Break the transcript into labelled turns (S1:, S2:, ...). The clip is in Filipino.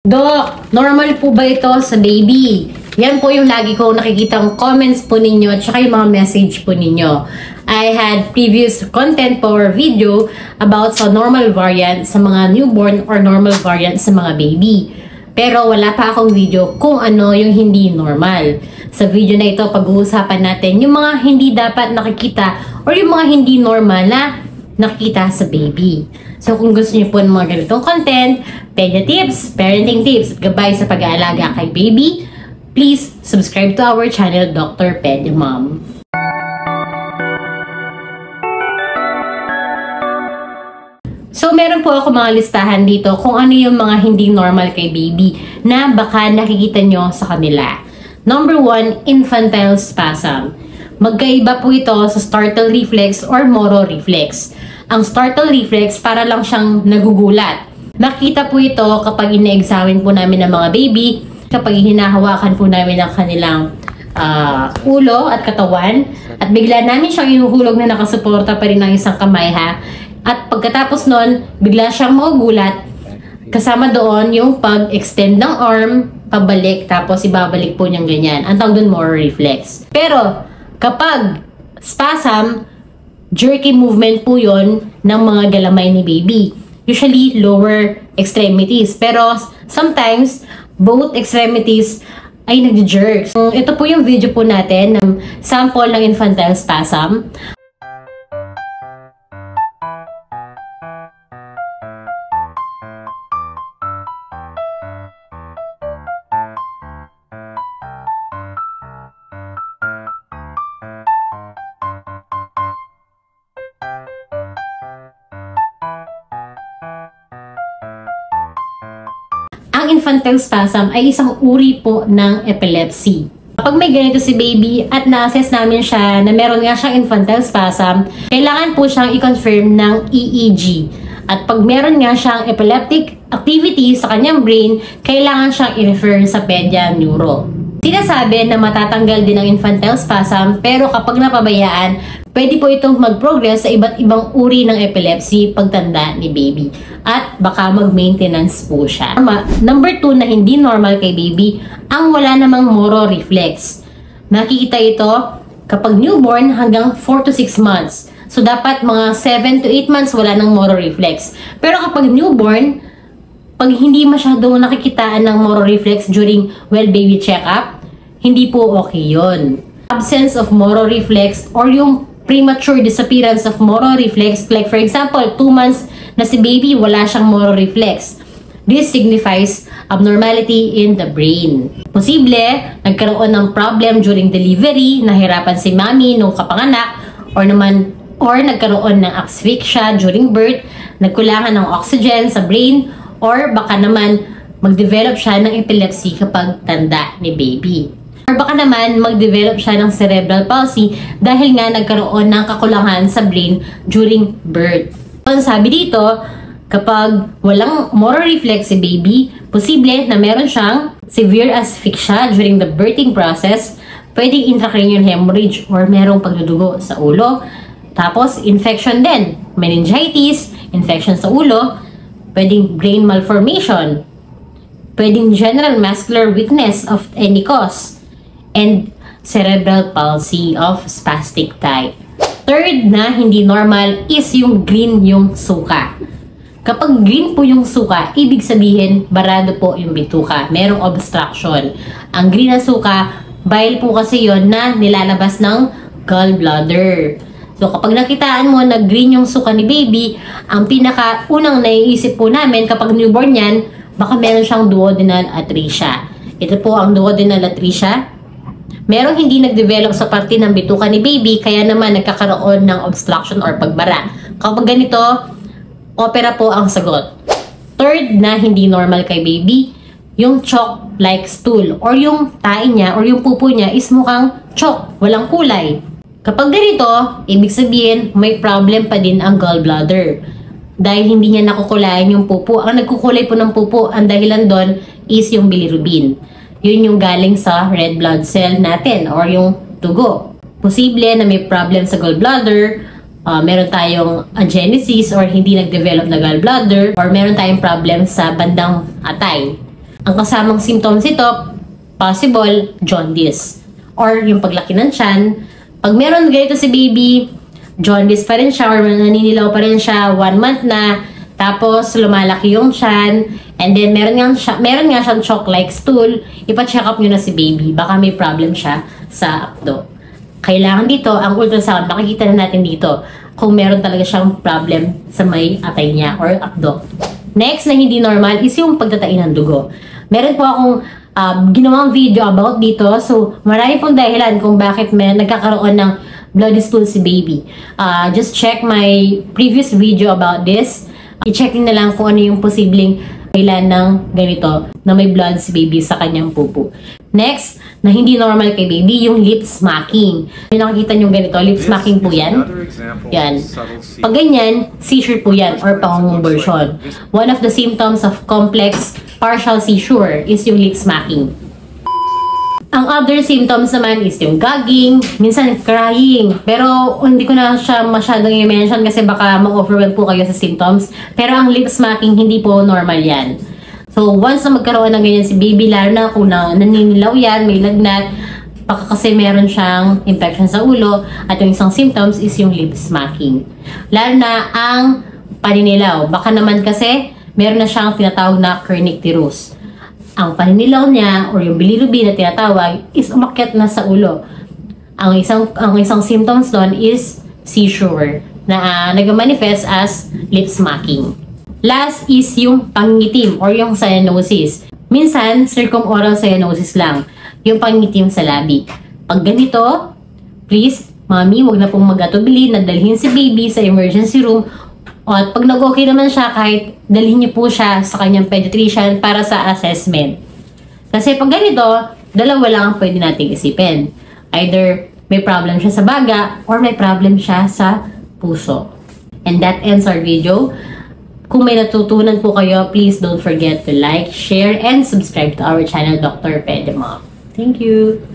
S1: Dok, normal po ba ito sa baby? Yan po yung lagi ko nakikitang comments po ninyo at saka yung mga message po ninyo. I had previous content po or video about sa normal variant sa mga newborn or normal variant sa mga baby. Pero wala pa akong video kung ano yung hindi normal. Sa video na ito, pag-uusapan natin yung mga hindi dapat nakikita or yung mga hindi normal na nakikita sa baby. So kung gusto niyo po ng mga ganitong content, pedia tips, parenting tips, at gabay sa pag-aalaga kay baby, please subscribe to our channel, Dr. Pedia Mom. So meron po ako mga listahan dito kung ano yung mga hindi normal kay baby na baka nakikita nyo sa kanila. Number 1, infantile spasm. Magkaiba po ito sa startle reflex or moro reflex. Ang startle reflex para lang siyang nagugulat. Nakita po ito kapag ina-examine po namin ng mga baby, kapag hinahawakan po namin ang kanilang ulo at katawan, at bigla namin siyang inuhulog na nakasuporta pa rin ng isang kamay ha. At pagkatapos nun, bigla siyang magugulat. Kasama doon yung pag-extend ng arm, pabalik, tapos ibabalik po niyang ganyan. Ang tawag doon moro reflex. Pero kapag spasm, jerky movement po yon ng mga galamay ni baby. Usually, lower extremities. Pero sometimes, both extremities ay nag-jerk. So, ito po yung video po natin ng sample ng infantile spasm. Ang infantile spasm ay isang uri po ng epilepsy. Kapag may ganito si baby at na-assess namin siya na meron nga siyang infantile spasm, kailangan po siyang i-confirm ng EEG. At pag meron nga siyang epileptic activity sa kanyang brain, kailangan siyang i-refer sa pedia neuro. Sinasabi na matatanggal din ang infantile spasm, pero kapag napabayaan, pwede po itong mag-progress sa iba't ibang uri ng epilepsy pagtanda ni baby. At baka mag-maintenance po siya. Number 2 na hindi normal kay baby, ang wala namang moro reflex. Nakikita ito kapag newborn hanggang 4 to 6 months. So dapat mga 7 to 8 months wala nang moro reflex. Pero kapag newborn, pag hindi masyado nakikitaan ng moro reflex during well-baby check-up, hindi po okay yun. Absence of moro reflex or yung premature disappearance of moro reflex, like for example, 2 months na si baby, wala siyang moro reflex. This signifies abnormality in the brain. Posible, nagkaroon ng problem during delivery, nahirapan si mommy nung kapanganak, or nagkaroon ng asphyxia during birth, nagkulangan ng oxygen sa brain, or baka naman mag-develop siya ng epilepsy kapag tanda ni baby. Or baka naman mag-develop siya ng cerebral palsy dahil nga nagkaroon ng kakulangan sa brain during birth. Ang sabi dito, kapag walang moro reflex si baby, posible na meron siyang severe asphyxia during the birthing process, pwedeng intracranial hemorrhage or merong pagdudugo sa ulo. Tapos, infection din. Meningitis, infection sa ulo, pwedeng brain malformation, pwedeng general muscular weakness of any cause, and cerebral palsy of spastic type. Third na hindi normal is yung green yung suka. Kapag green po yung suka, ibig sabihin barado po yung bituka. Merong obstruction. Ang green na suka, bile po kasi yon na nilalabas ng gallbladder. So kapag nakitaan mo na green yung suka ni baby, ang pinaka-unang naiisip po namin kapag newborn yan, baka meron siyang duodenal atresia. Ito po ang duodenal atresia. Merong hindi nag-develop sa parte ng bituka ni baby, kaya naman nagkakaroon ng obstruction or pagbara. Kapag ganito, opera po ang sagot. Third na hindi normal kay baby, yung chalk-like stool or yung tae niya or yung pupo niya is mukhang chalk, walang kulay. Kapag ganito, ibig sabihin may problem pa din ang gallbladder. Dahil hindi niya nakukulayan yung pupo. Ang nagkukulay po ng pupo, ang dahilan doon is yung bilirubin. Yun yung galing sa red blood cell natin or yung dugo. Posible na may problem sa gallbladder, meron tayong agenesis or hindi nag-develop na gallbladder, or meron tayong problem sa bandang atay. Ang kasamang symptoms ito, possible jaundice or yung paglaki ng tiyan. Pag meron ganito si baby, jaundice pa rin siya or naninilaw pa rin siya 1 month na, tapos lumalaki yung tiyan, and then meron nga siyang chalk-like stool, ipa-check up nyo na si baby. Baka may problem siya sa apdo. Kailangan dito, ang ultrasound, makikita na natin dito kung meron talaga siyang problem sa may atay niya or apdo. Next na hindi normal is yung pagtatain ng dugo. Meron po akong ginawang video about dito. So, marami pong dahilan kung bakit may nagkakaroon ng bloody stool si baby. Just check my previous video about this. I-check na lang kung ano yung posibleng kailan ng ganito na may blood si baby sa kanyang pupo. Next, na hindi normal kay baby, yung lip smacking. Yung nakikita nyo ganito, lip smacking po yan. Yan. Pag ganyan, seizure po yan or pangungonversion. One of the symptoms of complex partial seizure is yung lip smacking. Ang other symptoms naman is yung gagging, minsan crying. Pero hindi ko na siya masyadong i-mention kasi baka ma-overwhelm po kayo sa symptoms. Pero ang lip smacking, hindi po normal yan. So, once na magkaroon ng ganyan si baby, lalo na kung naninilaw yan, may lagnat, baka kasi meron siyang infection sa ulo, at yung isang symptoms is yung lip smacking. Lalo na ang paninilaw. Baka naman kasi meron na siyang tinatawag na kernicterus. Ang paninilaw niya or yung bilirubi na tinatawag is umakyat na sa ulo. Ang isang symptoms doon is seizure na nag-manifest as lip smacking. Last is yung pangitim or yung cyanosis. Minsan, circumoral cyanosis lang. Yung pangitim sa labi. Pag ganito, please, mami, wag na pong mag-atubili na dalhin si baby sa emergency room. At pag nag-okay naman siya, kahit dalhin niyo po siya sa kanyang pediatrician para sa assessment. Kasi pag ganito, dalawa lang ang pwede nating isipin. Either may problem siya sa baga or may problem siya sa puso. And that ends our video. Kung may natutunan po kayo, please don't forget to like, share, and subscribe to our channel, Dr. Pedemom. Thank you!